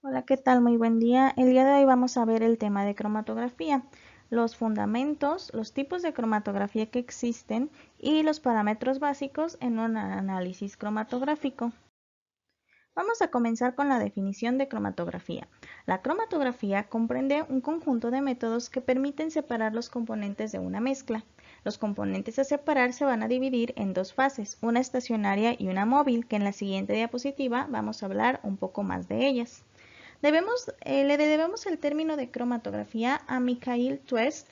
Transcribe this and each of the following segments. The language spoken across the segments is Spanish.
Hola, ¿qué tal? Muy buen día. El día de hoy vamos a ver el tema de cromatografía, los fundamentos, los tipos de cromatografía que existen y los parámetros básicos en un análisis cromatográfico. Vamos a comenzar con la definición de cromatografía. La cromatografía comprende un conjunto de métodos que permiten separar los componentes de una mezcla. Los componentes a separar se van a dividir en dos fases, una estacionaria y una móvil, que en la siguiente diapositiva vamos a hablar un poco más de ellas. Le debemos el término de cromatografía a Mikhail Twist,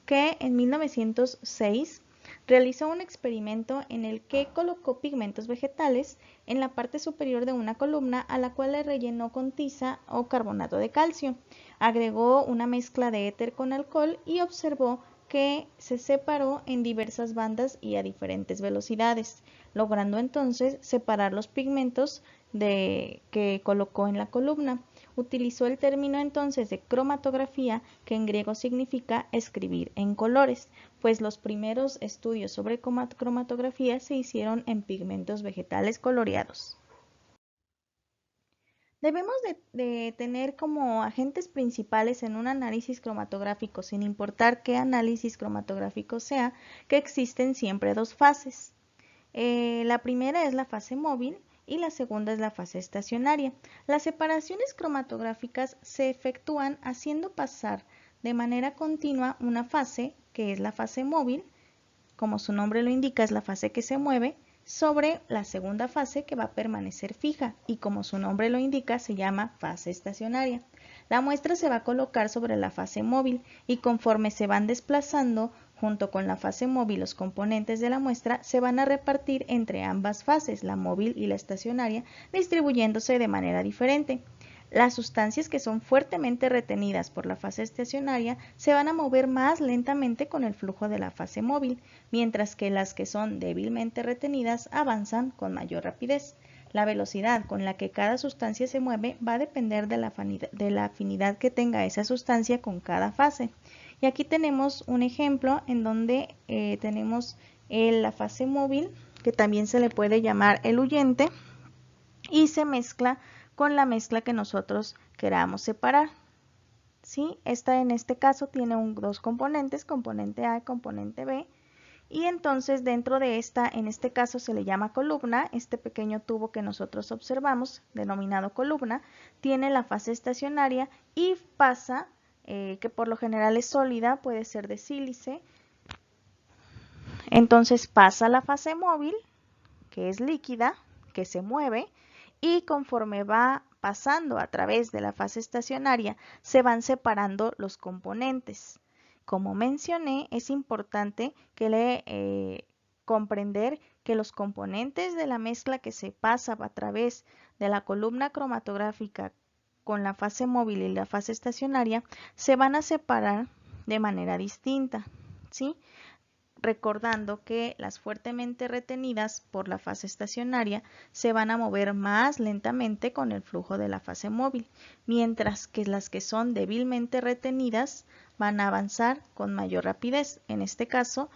que en 1906 realizó un experimento en el que colocó pigmentos vegetales en la parte superior de una columna a la cual le rellenó con tiza o carbonato de calcio. Agregó una mezcla de éter con alcohol y observó que se separó en diversas bandas y a diferentes velocidades, logrando entonces separar los pigmentos que colocó en la columna. Utilizó el término entonces de cromatografía, que en griego significa escribir en colores, pues los primeros estudios sobre cromatografía se hicieron en pigmentos vegetales coloreados. Debemos de tener como agentes principales en un análisis cromatográfico, sin importar qué análisis cromatográfico sea, que existen siempre dos fases. La primera es la fase móvil y la segunda es la fase estacionaria. Las separaciones cromatográficas se efectúan haciendo pasar de manera continua una fase, que es la fase móvil, como su nombre lo indica, es la fase que se mueve, sobre la segunda fase, que va a permanecer fija y, como su nombre lo indica, se llama fase estacionaria. La muestra se va a colocar sobre la fase móvil y conforme se van desplazando junto con la fase móvil, los componentes de la muestra se van a repartir entre ambas fases, la móvil y la estacionaria, distribuyéndose de manera diferente. Las sustancias que son fuertemente retenidas por la fase estacionaria se van a mover más lentamente con el flujo de la fase móvil, mientras que las que son débilmente retenidas avanzan con mayor rapidez. La velocidad con la que cada sustancia se mueve va a depender de la afinidad que tenga esa sustancia con cada fase. Y aquí tenemos un ejemplo en donde tenemos la fase móvil, que también se le puede llamar eluyente, y se mezcla con la mezcla que nosotros queramos separar. ¿Sí? Esta en este caso tiene dos componentes, componente A y componente B, y entonces dentro de esta, en este caso se le llama columna, este pequeño tubo que nosotros observamos, denominado columna, tiene la fase estacionaria y pasa, que por lo general es sólida, puede ser de sílice, entonces pasa la fase móvil, que es líquida, que se mueve, y conforme va pasando a través de la fase estacionaria, se van separando los componentes. Como mencioné, es importante comprender que los componentes de la mezcla que se pasa a través de la columna cromatográfica con la fase móvil y la fase estacionaria se van a separar de manera distinta, ¿sí? Recordando que las fuertemente retenidas por la fase estacionaria se van a mover más lentamente con el flujo de la fase móvil, mientras que las que son débilmente retenidas van a avanzar con mayor rapidez. En este caso,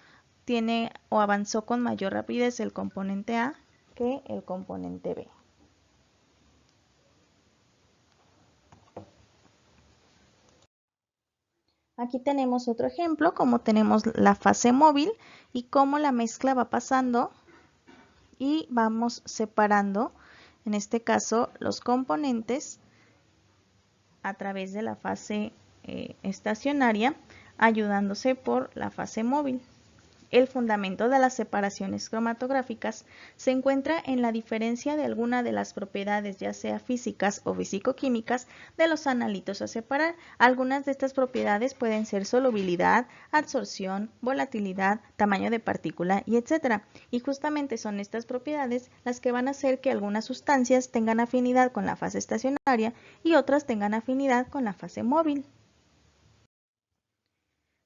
tiene o avanzó con mayor rapidez el componente A que el componente B. Aquí tenemos otro ejemplo, como tenemos la fase móvil y cómo la mezcla va pasando y vamos separando, en este caso, los componentes a través de la fase estacionaria, ayudándose por la fase móvil. El fundamento de las separaciones cromatográficas se encuentra en la diferencia de alguna de las propiedades, ya sea físicas o fisicoquímicas, de los analitos a separar. Algunas de estas propiedades pueden ser solubilidad, absorción, volatilidad, tamaño de partícula y etc. Y justamente son estas propiedades las que van a hacer que algunas sustancias tengan afinidad con la fase estacionaria y otras tengan afinidad con la fase móvil.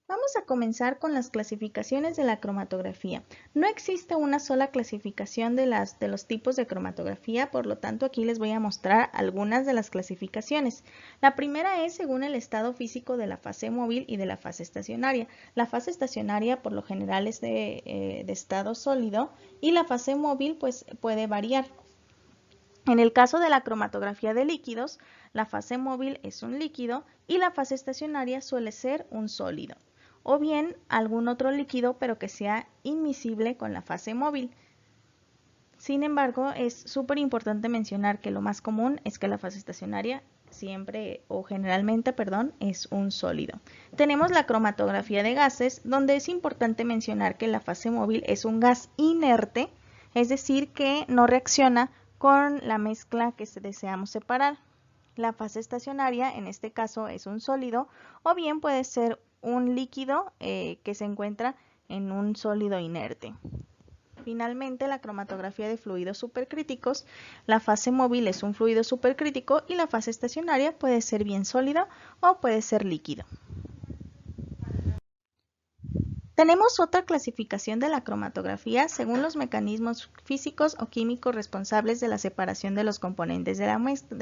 Vamos a comenzar con las clasificaciones de la cromatografía. No existe una sola clasificación de los tipos de cromatografía, por lo tanto aquí les voy a mostrar algunas de las clasificaciones. La primera es según el estado físico de la fase móvil y de la fase estacionaria. La fase estacionaria por lo general es de estado sólido y la fase móvil pues puede variar. En el caso de la cromatografía de líquidos, la fase móvil es un líquido y la fase estacionaria suele ser un sólido, o bien algún otro líquido pero que sea inmiscible con la fase móvil. Sin embargo, es súper importante mencionar que lo más común es que la fase estacionaria siempre o generalmente, es un sólido. Tenemos la cromatografía de gases, donde es importante mencionar que la fase móvil es un gas inerte, es decir, que no reacciona con la mezcla que deseamos separar. La fase estacionaria, en este caso, es un sólido o bien puede ser un líquido que se encuentra en un sólido inerte. Finalmente, la cromatografía de fluidos supercríticos, la fase móvil es un fluido supercrítico y la fase estacionaria puede ser bien sólido o puede ser líquido. Tenemos otra clasificación de la cromatografía según los mecanismos físicos o químicos responsables de la separación de los componentes de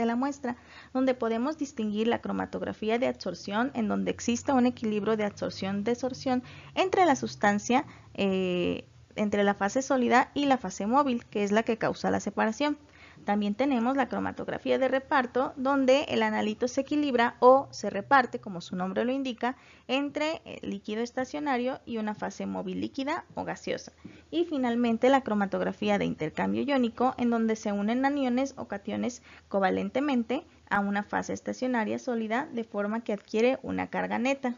la muestra, donde podemos distinguir la cromatografía de absorción, en donde existe un equilibrio de absorción-desorción entre la sustancia, entre la fase sólida y la fase móvil, que es la que causa la separación. También tenemos la cromatografía de reparto, donde el analito se equilibra o se reparte, como su nombre lo indica, entre el líquido estacionario y una fase móvil líquida o gaseosa. Y finalmente la cromatografía de intercambio iónico, en donde se unen aniones o cationes covalentemente a una fase estacionaria sólida de forma que adquiere una carga neta.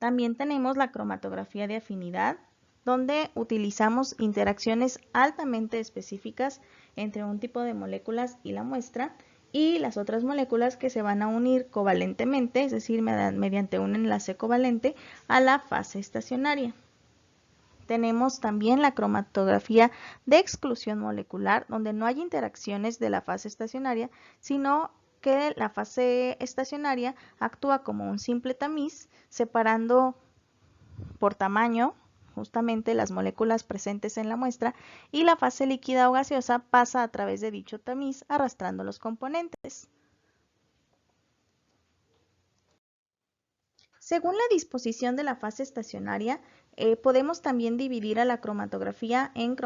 También tenemos la cromatografía de afinidad, donde utilizamos interacciones altamente específicas entre un tipo de moléculas y la muestra y las otras moléculas que se van a unir covalentemente, es decir, mediante un enlace covalente a la fase estacionaria. Tenemos también la cromatografía de exclusión molecular, donde no hay interacciones de la fase estacionaria, sino que la fase estacionaria actúa como un simple tamiz, separando por tamaño justamente las moléculas presentes en la muestra, y la fase líquida o gaseosa pasa a través de dicho tamiz arrastrando los componentes. Según la disposición de la fase estacionaria, podemos también dividir a la cromatografía en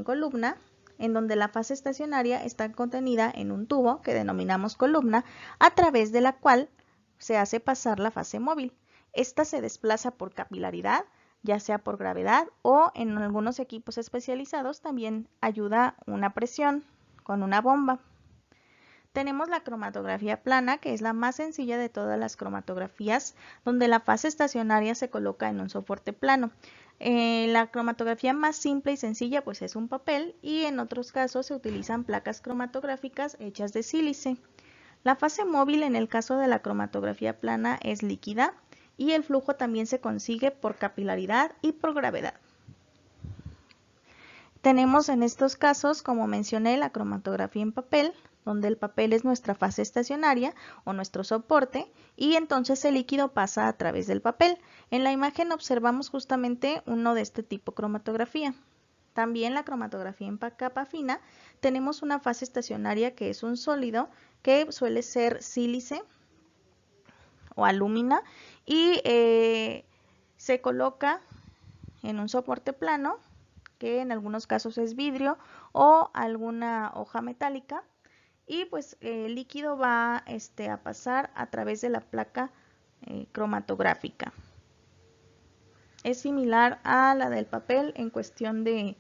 columna, en donde la fase estacionaria está contenida en un tubo que denominamos columna, a través de la cual se hace pasar la fase móvil. Esta se desplaza por capilaridad, ya sea por gravedad o en algunos equipos especializados también ayuda una presión con una bomba. Tenemos la cromatografía plana, que es la más sencilla de todas las cromatografías, donde la fase estacionaria se coloca en un soporte plano. La cromatografía más simple y sencilla pues es un papel, y en otros casos se utilizan placas cromatográficas hechas de sílice. La fase móvil en el caso de la cromatografía plana es líquida y el flujo también se consigue por capilaridad y por gravedad. Tenemos en estos casos, como mencioné, la cromatografía en papel, donde el papel es nuestra fase estacionaria o nuestro soporte, y entonces el líquido pasa a través del papel. En la imagen observamos justamente uno de este tipo cromatografía. También la cromatografía en capa fina, tenemos una fase estacionaria que es un sólido, que suele ser sílice o alúmina, y se coloca en un soporte plano, que en algunos casos es vidrio o alguna hoja metálica, y pues el líquido va a pasar a través de la placa cromatográfica. Es similar a la del papel en cuestión de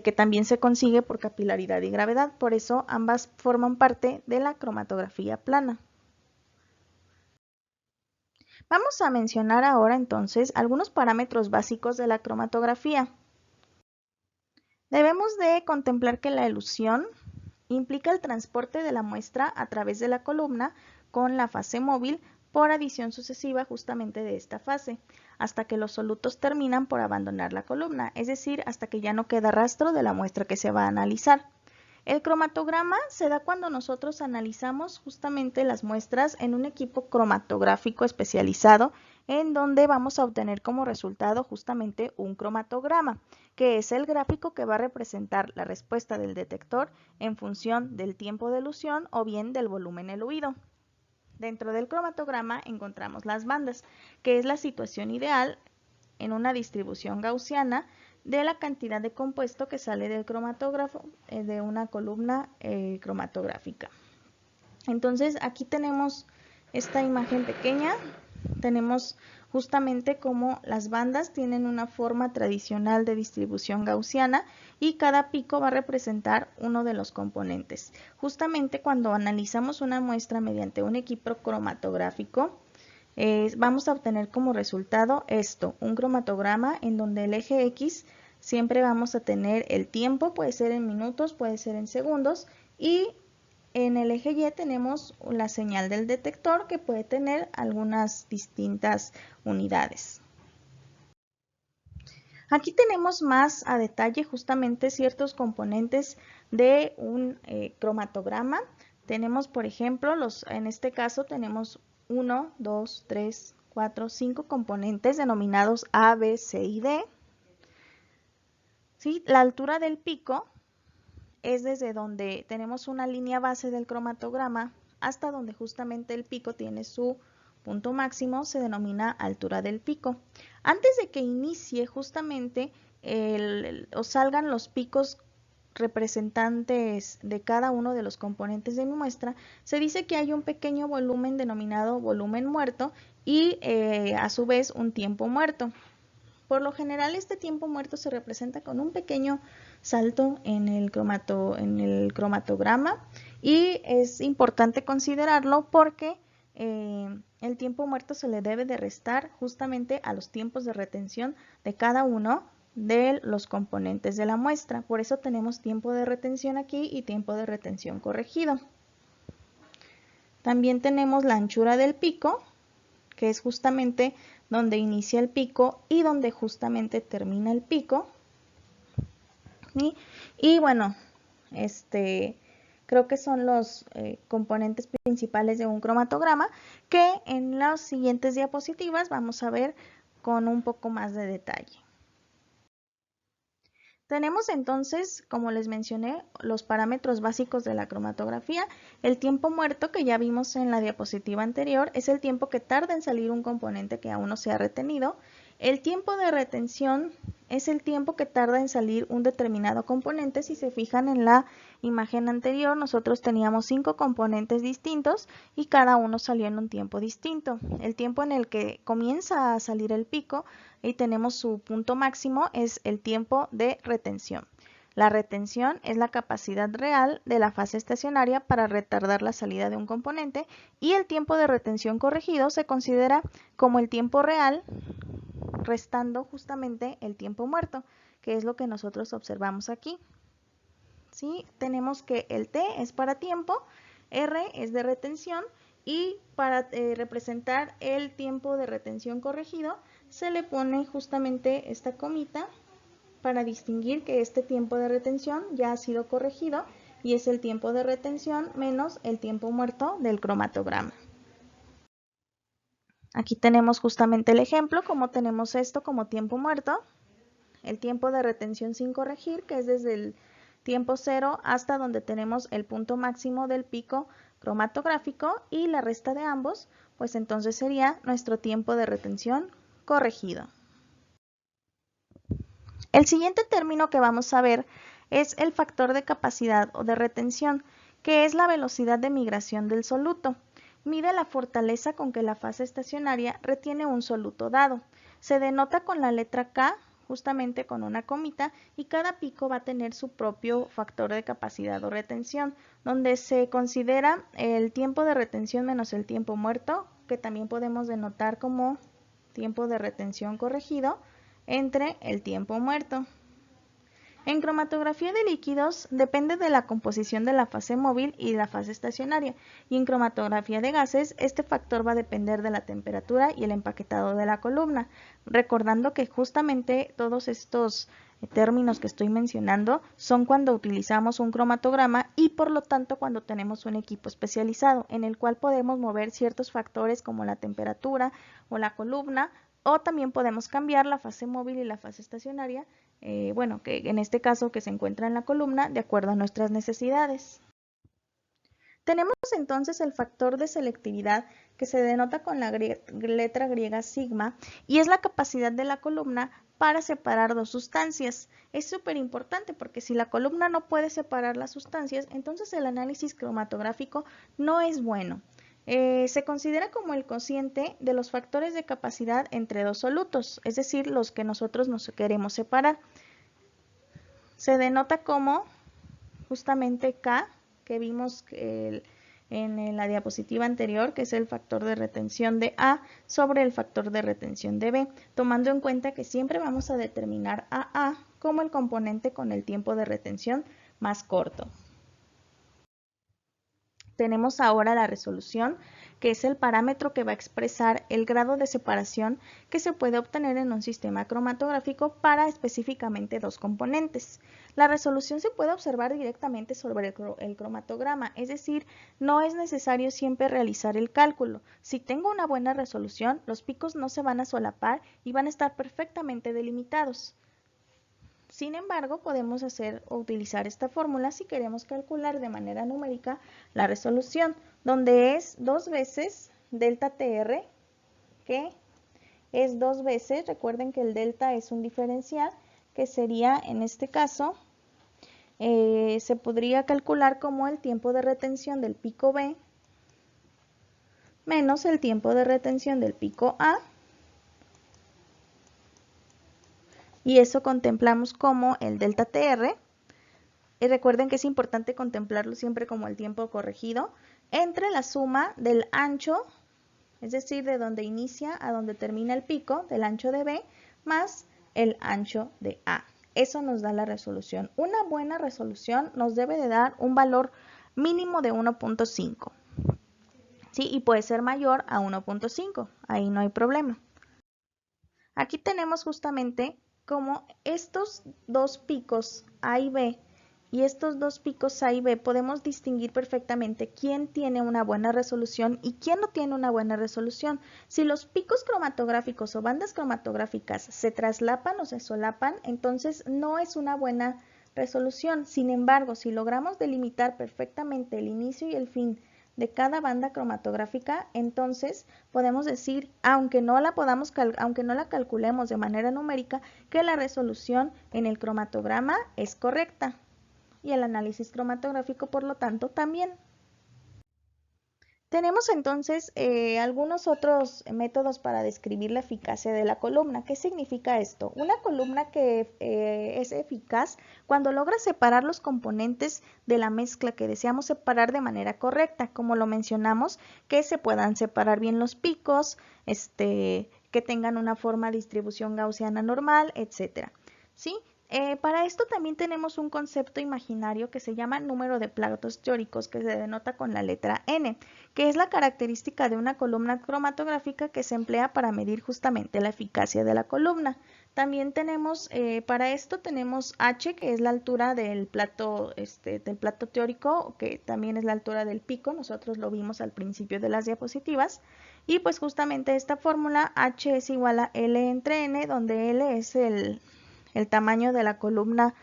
que también se consigue por capilaridad y gravedad, por eso ambas forman parte de la cromatografía plana. Vamos a mencionar ahora entonces algunos parámetros básicos de la cromatografía. Debemos de contemplar que la elusión implica el transporte de la muestra a través de la columna con la fase móvil por adición sucesiva justamente de esta fase, hasta que los solutos terminan por abandonar la columna, es decir, hasta que ya no queda rastro de la muestra que se va a analizar. El cromatograma se da cuando nosotros analizamos justamente las muestras en un equipo cromatográfico especializado, en donde vamos a obtener como resultado justamente un cromatograma, que es el gráfico que va a representar la respuesta del detector en función del tiempo de elusión o bien del volumen eluido. Dentro del cromatograma encontramos las bandas, que es la situación ideal en una distribución gaussiana de la cantidad de compuesto que sale del cromatógrafo de una columna cromatográfica. Entonces aquí tenemos esta imagen pequeña, tenemos justamente como las bandas tienen una forma tradicional de distribución gaussiana y cada pico va a representar uno de los componentes. Justamente cuando analizamos una muestra mediante un equipo cromatográfico, vamos a obtener como resultado esto, un cromatograma en donde el eje X siempre vamos a tener el tiempo, puede ser en minutos, puede ser en segundos, y en el eje Y tenemos la señal del detector que puede tener algunas distintas unidades. Aquí tenemos más a detalle justamente ciertos componentes de un cromatograma. Tenemos, por ejemplo, en este caso tenemos 1, 2, 3, 4, 5 componentes denominados A, B, C y D. ¿Sí? La altura del pico es desde donde tenemos una línea base del cromatograma hasta donde justamente el pico tiene su punto máximo, se denomina altura del pico. Antes de que inicie justamente o salgan los picos representantes de cada uno de los componentes de mi muestra, se dice que hay un pequeño volumen denominado volumen muerto y a su vez un tiempo muerto. Por lo general este tiempo muerto se representa con un pequeño salto en el cromatograma y es importante considerarlo porque el tiempo muerto se le debe de restar justamente a los tiempos de retención de cada uno de los componentes de la muestra. Por eso tenemos tiempo de retención aquí y tiempo de retención corregido. También tenemos la anchura del pico, que es justamente donde inicia el pico y donde justamente termina el pico. ¿Sí? Y bueno, creo que son los componentes principales de un cromatograma que en las siguientes diapositivas vamos a ver con un poco más de detalle. Tenemos entonces, como les mencioné, los parámetros básicos de la cromatografía. El tiempo muerto que ya vimos en la diapositiva anterior es el tiempo que tarda en salir un componente que aún no se ha retenido. El tiempo de retención es el tiempo que tarda en salir un determinado componente. Si se fijan en la imagen anterior, nosotros teníamos 5 componentes distintos y cada uno salió en un tiempo distinto. El tiempo en el que comienza a salir el pico y tenemos su punto máximo es el tiempo de retención. La retención es la capacidad real de la fase estacionaria para retardar la salida de un componente y el tiempo de retención corregido se considera como el tiempo real restando justamente el tiempo muerto, que es lo que nosotros observamos aquí. ¿Sí? Tenemos que el T es para tiempo, R es de retención y para representar el tiempo de retención corregido se le pone justamente esta comita para distinguir que este tiempo de retención ya ha sido corregido y es el tiempo de retención menos el tiempo muerto del cromatograma. Aquí tenemos justamente el ejemplo, como tenemos esto como tiempo muerto, el tiempo de retención sin corregir, que es desde el tiempo 0 hasta donde tenemos el punto máximo del pico cromatográfico y la resta de ambos, pues entonces sería nuestro tiempo de retención corregido. El siguiente término que vamos a ver es el factor de capacidad o de retención, que es la velocidad de migración del soluto. Mide la fortaleza con que la fase estacionaria retiene un soluto dado. Se denota con la letra K, justamente con una comita, y cada pico va a tener su propio factor de capacidad o retención, donde se considera el tiempo de retención menos el tiempo muerto, que también podemos denotar como tiempo de retención corregido, entre el tiempo muerto. En cromatografía de líquidos depende de la composición de la fase móvil y la fase estacionaria, y en cromatografía de gases este factor va a depender de la temperatura y el empaquetado de la columna, recordando que justamente todos estos términos que estoy mencionando son cuando utilizamos un cromatograma y por lo tanto cuando tenemos un equipo especializado en el cual podemos mover ciertos factores como la temperatura o la columna, o también podemos cambiar la fase móvil y la fase estacionaria, que en este caso que se encuentra en la columna, de acuerdo a nuestras necesidades. Tenemos entonces el factor de selectividad que se denota con la letra griega sigma y es la capacidad de la columna para separar dos sustancias. Es súper importante porque si la columna no puede separar las sustancias, entonces el análisis cromatográfico no es bueno. Se considera como el cociente de los factores de capacidad entre dos solutos, es decir, los que nosotros nos queremos separar. Se denota como justamente K, que vimos en la diapositiva anterior, que es el factor de retención de A sobre el factor de retención de B, tomando en cuenta que siempre vamos a determinar a A como el componente con el tiempo de retención más corto. Tenemos ahora la resolución, que es el parámetro que va a expresar el grado de separación que se puede obtener en un sistema cromatográfico para específicamente dos componentes. La resolución se puede observar directamente sobre el cromatograma, es decir, no es necesario siempre realizar el cálculo. Si tengo una buena resolución, los picos no se van a solapar y van a estar perfectamente delimitados. Sin embargo, podemos hacer o utilizar esta fórmula si queremos calcular de manera numérica la resolución, donde es 2 veces delta TR, que es 2 veces, recuerden que el delta es un diferencial, que sería en este caso, se podría calcular como el tiempo de retención del pico B menos el tiempo de retención del pico A, y eso contemplamos como el delta TR. Y recuerden que es importante contemplarlo siempre como el tiempo corregido, entre la suma del ancho, es decir, de donde inicia a donde termina el pico, del ancho de B, más el ancho de A. Eso nos da la resolución. Una buena resolución nos debe de dar un valor mínimo de 1.5. ¿Sí? Y puede ser mayor a 1.5, ahí no hay problema. Aquí tenemos justamente como estos dos picos A y B y estos dos picos A y B podemos distinguir perfectamente quién tiene una buena resolución y quién no tiene una buena resolución. Si los picos cromatográficos o bandas cromatográficas se traslapan o se solapan, entonces no es una buena resolución. Sin embargo, si logramos delimitar perfectamente el inicio y el fin de cada banda cromatográfica, entonces podemos decir, aunque no la calculemos de manera numérica, que la resolución en el cromatograma es correcta y el análisis cromatográfico, por lo tanto, también. Tenemos entonces algunos otros métodos para describir la eficacia de la columna. ¿Qué significa esto? Una columna que es eficaz cuando logra separar los componentes de la mezcla que deseamos separar de manera correcta, como lo mencionamos, que se puedan separar bien los picos, que tengan una forma de distribución gaussiana normal, etc. ¿Sí? Para esto también tenemos un concepto imaginario que se llama número de platos teóricos, que se denota con la letra N, que es la característica de una columna cromatográfica que se emplea para medir justamente la eficacia de la columna. También tenemos, para esto tenemos H, que es la altura del plato teórico, que también es la altura del pico, nosotros lo vimos al principio de las diapositivas, y pues justamente esta fórmula H es igual a L entre N, donde L es el tamaño de la columna,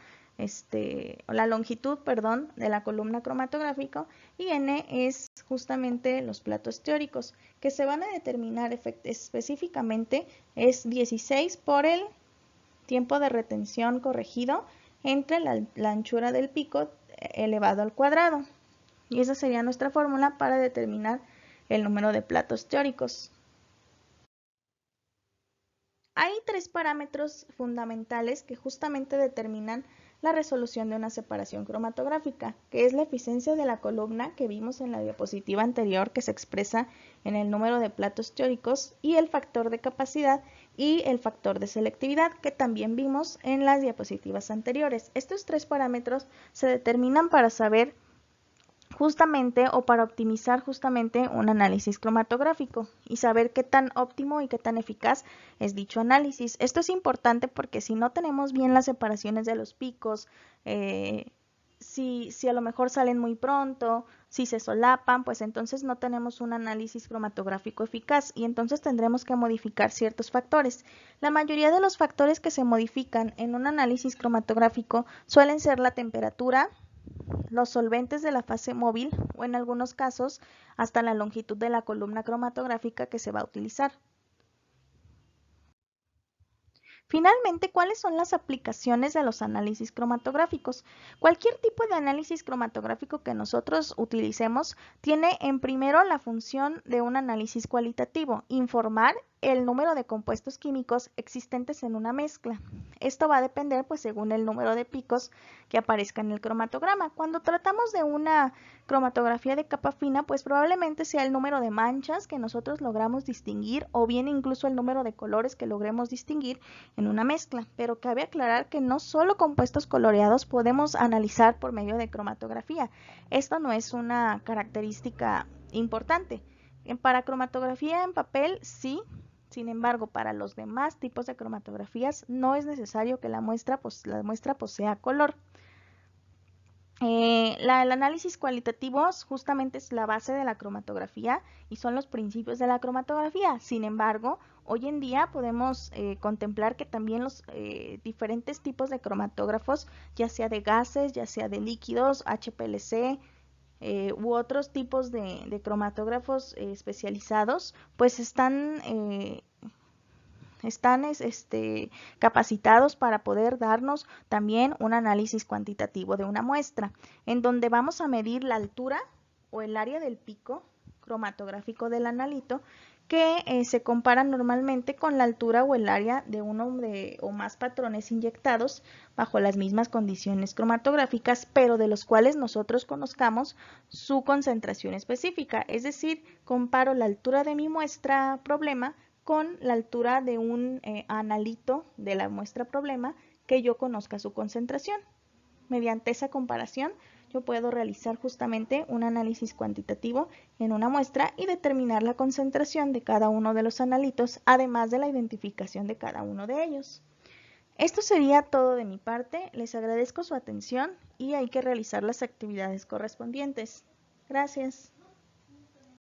o la longitud, perdón, de la columna cromatográfica, y N es justamente los platos teóricos, que se van a determinar específicamente, es 16 por el tiempo de retención corregido entre la anchura del pico elevado al cuadrado. Y esa sería nuestra fórmula para determinar el número de platos teóricos. Hay tres parámetros fundamentales que justamente determinan la resolución de una separación cromatográfica, que es la eficiencia de la columna que vimos en la diapositiva anterior, que se expresa en el número de platos teóricos, y el factor de capacidad y el factor de selectividad, que también vimos en las diapositivas anteriores. Estos tres parámetros se determinan para saber justamente o para optimizar justamente un análisis cromatográfico y saber qué tan óptimo y qué tan eficaz es dicho análisis. Esto es importante porque si no tenemos bien las separaciones de los picos, si a lo mejor salen muy pronto, si se solapan, pues entonces no tenemos un análisis cromatográfico eficaz y entonces tendremos que modificar ciertos factores. La mayoría de los factores que se modifican en un análisis cromatográfico suelen ser la temperatura, los solventes de la fase móvil o en algunos casos hasta la longitud de la columna cromatográfica que se va a utilizar. Finalmente, ¿cuáles son las aplicaciones de los análisis cromatográficos? Cualquier tipo de análisis cromatográfico que nosotros utilicemos tiene en primero la función de un análisis cualitativo, informar el número de compuestos químicos existentes en una mezcla. Esto va a depender pues según el número de picos que aparezca en el cromatograma. Cuando tratamos de una cromatografía de capa fina, pues probablemente sea el número de manchas que nosotros logramos distinguir o bien incluso el número de colores que logremos distinguir en una mezcla, pero cabe aclarar que no solo compuestos coloreados podemos analizar por medio de cromatografía. Esto no es una característica importante. Para cromatografía en papel sí, sin embargo, para los demás tipos de cromatografías no es necesario que la muestra posea color. El análisis cualitativo justamente es la base de la cromatografía y son los principios de la cromatografía. Sin embargo, hoy en día podemos contemplar que también los diferentes tipos de cromatógrafos, ya sea de gases, ya sea de líquidos, HPLC, u otros tipos de cromatógrafos especializados, pues están capacitados para poder darnos también un análisis cuantitativo de una muestra, en donde vamos a medir la altura o el área del pico cromatográfico del analito que se compara normalmente con la altura o el área de uno o más patrones inyectados bajo las mismas condiciones cromatográficas, pero de los cuales nosotros conozcamos su concentración específica. Es decir, comparo la altura de mi muestra problema con la altura de un analito de la muestra problema que yo conozca su concentración. Mediante esa comparación, yo puedo realizar justamente un análisis cuantitativo en una muestra y determinar la concentración de cada uno de los analitos, además de la identificación de cada uno de ellos. Esto sería todo de mi parte. Les agradezco su atención y hay que realizar las actividades correspondientes. Gracias.